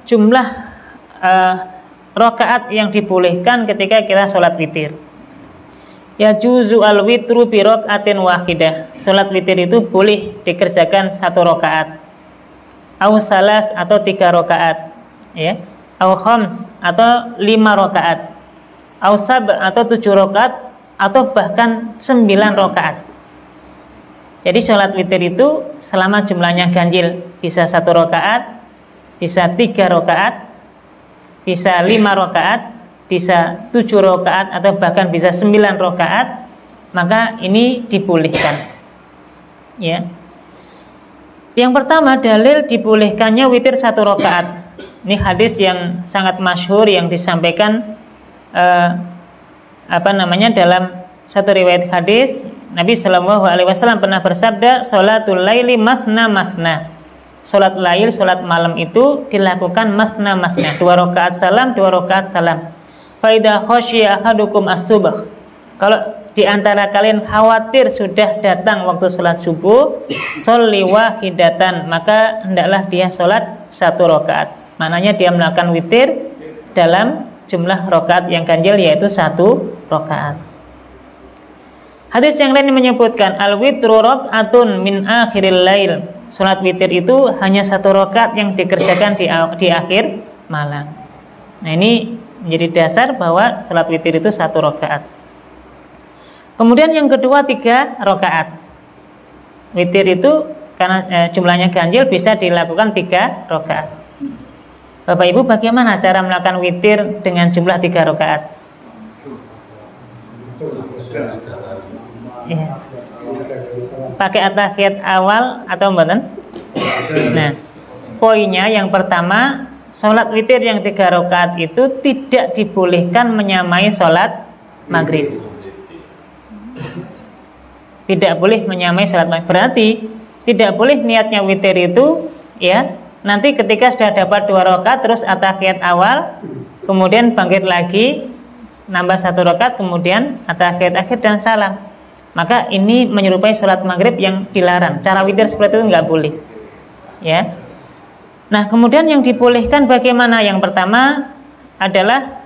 jumlah rakaat yang dibolehkan ketika kita sholat witir. Ya juzu al witru bi rakaatin wahidah. Sholat witir itu boleh dikerjakan 1 rakaat, au salas atau 3 rakaat, ya, au khams atau 5 rakaat, au sab atau 7 rakaat, atau bahkan 9 rakaat. Jadi sholat witir itu selama jumlahnya ganjil, bisa 1 rakaat, bisa 3 rakaat, bisa 5 rakaat, bisa 7 rakaat, atau bahkan bisa 9 rakaat, maka ini dibolehkan. Ya. Yang pertama, dalil dibolehkannya witir 1 rakaat. Ini hadis yang sangat masyhur yang disampaikan dalam satu riwayat hadis. Nabi Shallallahu Alaihi Wasallam pernah bersabda, "Sholatul laili masna masna." Sholat lail, sholat malam itu dilakukan masna masna, 2 rakaat salam, 2 rakaat salam. Faidah khosya ahadukum as-subh. Kalau di antara kalian khawatir sudah datang waktu sholat subuh, sholli wahidatan, maka hendaklah dia sholat 1 rakaat. Maknanya dia melakukan witir dalam jumlah rakaat yang ganjil, yaitu 1 rakaat. Hadis yang lain menyebutkan al-witru rak'atun min akhiril lail. Salat witir itu hanya 1 rakaat yang dikerjakan di akhir malam. Nah, ini menjadi dasar bahwa salat witir itu 1 rakaat. Kemudian yang kedua 3 rakaat. Witir itu karena jumlahnya ganjil bisa dilakukan 3 rakaat. Bapak Ibu, bagaimana cara melakukan witir dengan jumlah 3 rakaat? Ya. Pakai at-tahiyat awal atau mboten? Nah, poinnya yang pertama, sholat witir yang 3 rakaat itu tidak dibolehkan menyamai sholat maghrib. Tidak boleh menyamai sholat maghrib. Berarti tidak boleh niatnya witir itu, ya, nanti ketika sudah dapat 2 rakaat terus at-tahiyat awal, kemudian bangkit lagi nambah 1 rakaat, kemudian at-tahiyat akhir dan salam. Maka ini menyerupai sholat maghrib yang dilarang. Cara witir seperti itu nggak boleh, ya. Nah, kemudian yang dibolehkan bagaimana? Yang pertama adalah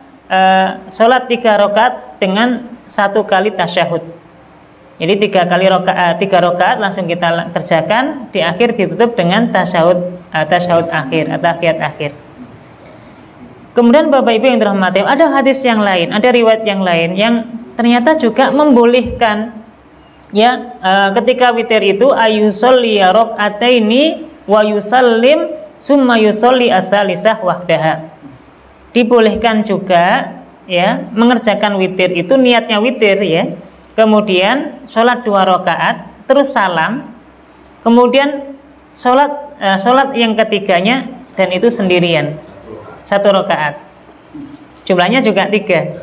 sholat 3 rakaat dengan 1 kali tasyahud. Jadi 3 rakaat langsung kita kerjakan, di akhir ditutup dengan tasyahud akhir atau tahiyat akhir. Kemudian Bapak Ibu yang dirahmati, ada hadis yang lain, ada riwayat yang lain yang ternyata juga membolehkan, ya, ketika witir itu ayusolli rak'ataini wa yusallim summa yusolli as-salisah wahdaha. Dibolehkan juga, ya, mengerjakan witir itu niatnya witir, ya. Kemudian sholat 2 rakaat terus salam, kemudian sholat yang ketiganya dan itu sendirian 1 rakaat. Jumlahnya juga 3.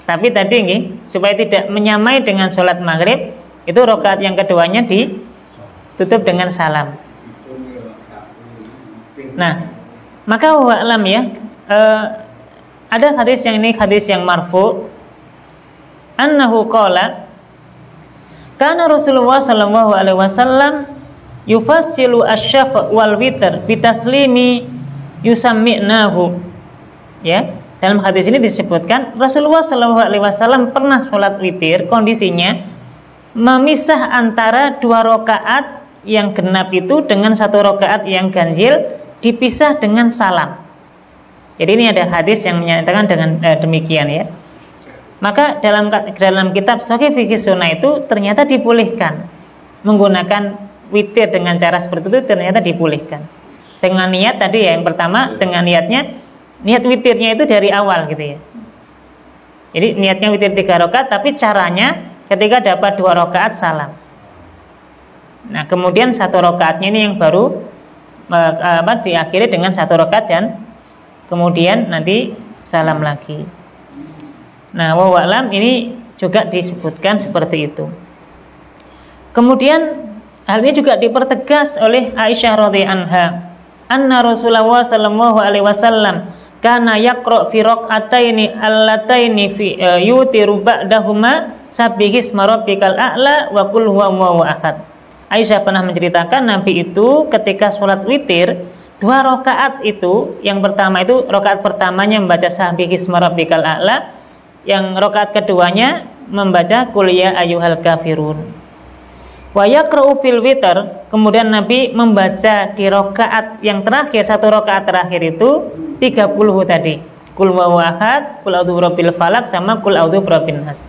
Tapi tadi nih, supaya tidak menyamai dengan sholat maghrib, itu rakaat yang keduanya ditutup dengan salam. Nah, maka wa'lam, ya, ada hadis yang ini hadis yang marfu, annahu qala kana Rasulullah sallallahu alaihi wasallam yufassilu asy-syafa' wal witr bitaslimi yusammi'nahu. Ya, dalam hadis ini disebutkan Rasulullah sallallahu alaihi wasallam pernah sholat witir, kondisinya memisah antara 2 rakaat yang genap itu dengan 1 rakaat yang ganjil, dipisah dengan salam. Jadi ini ada hadis yang menyatakan dengan demikian, ya. Maka dalam kitab Shahih Fiqh Sunnah itu ternyata dibolehkan menggunakan witir dengan cara seperti itu, ternyata dibolehkan. Dengan niat tadi, ya, yang pertama dengan niat witirnya itu dari awal, gitu, ya. Jadi niatnya witir 3 rakaat, tapi caranya ketika dapat 2 rakaat salam. Nah, kemudian 1 rakaatnya ini yang baru diakhiri dengan 1 rakaat dan kemudian nanti salam lagi. Nah, wa'lam, ini juga disebutkan seperti itu. Kemudian hal ini juga dipertegas oleh Aisyah radhiyallahu anha, anna Rasulullah sallallahu alaihi wasallam kana yaqra fi rak'ataini allataini fi yutiru ba'dahuma sabbihisma rabbikal a'la wa qul huwallahu ahad. Aisyah pernah menceritakan Nabi itu ketika sholat witir, 2 rakaat itu, yang pertama itu rakaat pertamanya membaca Sabbihisma rabbikal a'la, yang rakaat keduanya membaca Qul ya ayyuhal kafirun. Wa yaqra'u fil witr, kemudian Nabi membaca di rakaat yang terakhir, 1 rakaat terakhir itu 30 tadi. Qul huwallahu ahad, Qul a'udzu birabbil falaq, sama Qul a'udzu birabbin nas.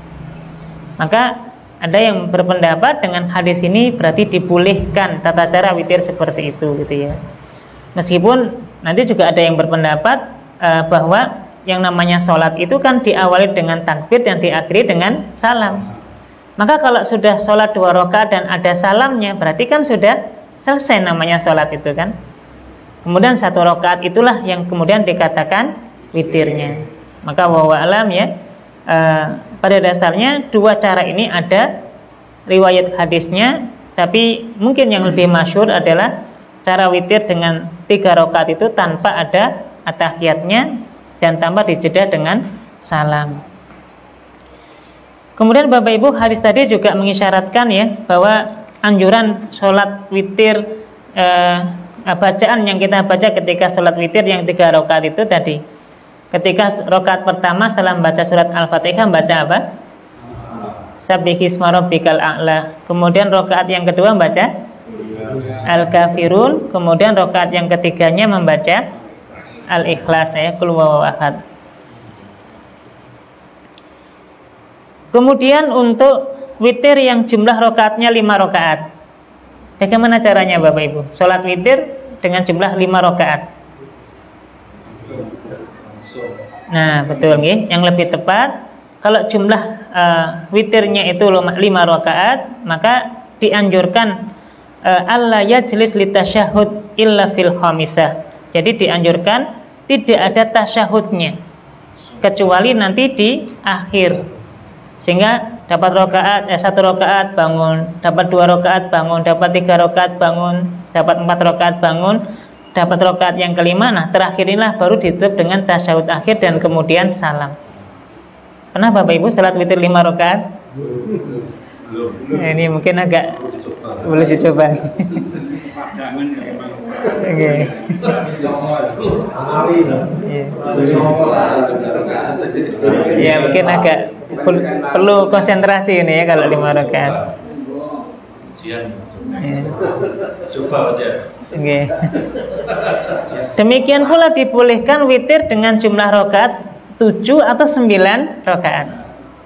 Maka ada yang berpendapat dengan hadis ini berarti dibolehkan tata cara witir seperti itu gitu ya. Meskipun nanti juga ada yang berpendapat bahwa yang namanya sholat itu kan diawali dengan takbir dan diakhiri dengan salam. Maka kalau sudah sholat 2 rakaat dan ada salamnya, berarti kan sudah selesai namanya sholat itu kan. Kemudian 1 rakaat itulah yang kemudian dikatakan witirnya. Maka wallahu a'lam ya. Pada dasarnya 2 cara ini ada riwayat hadisnya, tapi mungkin yang lebih masyhur adalah cara witir dengan 3 rakaat itu tanpa ada at-tahiyatnya dan tanpa dijeda dengan salam. Kemudian Bapak Ibu, hadis tadi juga mengisyaratkan ya bahwa anjuran sholat witir, bacaan yang kita baca ketika sholat witir yang 3 rakaat itu tadi, ketika rakaat pertama setelah membaca surat Al-Fatihah membaca apa? Sabbihisma rabbikal a'la. Kemudian rakaat yang kedua membaca Al-Kafirun. Kemudian rakaat yang ketiganya membaca Al-Ikhlas ya, Qul huwallahu ahad. Kemudian untuk witir yang jumlah rakaatnya 5 rakaat, bagaimana caranya Bapak Ibu? Sholat witir dengan jumlah 5 rakaat. Nah betul nih, yang lebih tepat kalau jumlah witirnya itu 5 rakaat, maka dianjurkan alla yajlis litasyahud illa fil khamisah. Jadi dianjurkan tidak ada tasyahudnya kecuali nanti di akhir, sehingga dapat rakaat 1 rakaat bangun, dapat 2 rakaat bangun, dapat 3 rakaat bangun, dapat 4 rakaat bangun, dapat rakaat yang kelima. Nah terakhir inilah baru ditutup dengan tasyahud akhir dan kemudian salam. Pernah Bapak Ibu salat witir 5 rakaat? Nah, ini mungkin agak boleh dicoba. Oke. Ya mungkin agak perlu konsentrasi ini ya kalau 5 rakaat. Coba aja. Oke. Demikian pula dibolehkan witir dengan jumlah rakaat 7 atau 9 rakaat.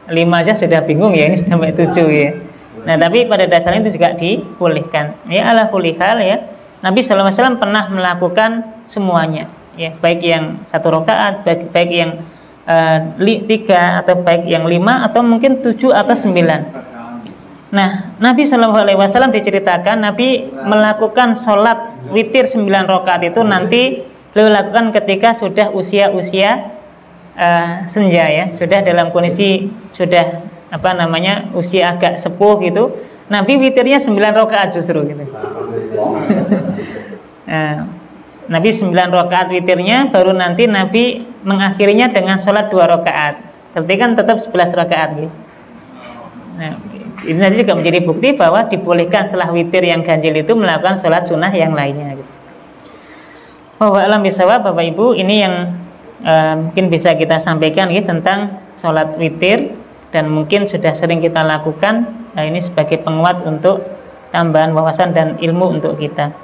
5 aja sudah bingung ya, ini sampai 7 ya. Nah, tapi pada dasarnya itu juga dibolehkan. Ya ala kulli hal ya. Nabi sallallahu alaihi wasallam pernah melakukan semuanya, ya, baik yang 1 rakaat, baik yang 3 atau baik yang 5 atau mungkin 7 atau 9. Nah, Nabi sallallahu alaihi wasallam diceritakan Nabi melakukan sholat witir 9 rakaat itu nanti beliau lakukan ketika sudah usia senja ya, sudah dalam kondisi sudah usia agak sepuh gitu. Nabi witirnya 9 rakaat justru gitu. Nah, Nabi 9 rakaat witirnya, baru nanti Nabi mengakhirinya dengan sholat 2 rakaat. Berarti kan tetap 11 rakaat gitu. Nah, ini nanti juga menjadi bukti bahwa dibolehkan setelah witir yang ganjil itu melakukan sholat sunnah yang lainnya gitu. Wallahu a'lam bishawab. Bapak Ibu, ini yang mungkin bisa kita sampaikan ya, tentang sholat witir, dan mungkin sudah sering kita lakukan. Nah, ini sebagai penguat untuk tambahan wawasan dan ilmu untuk kita.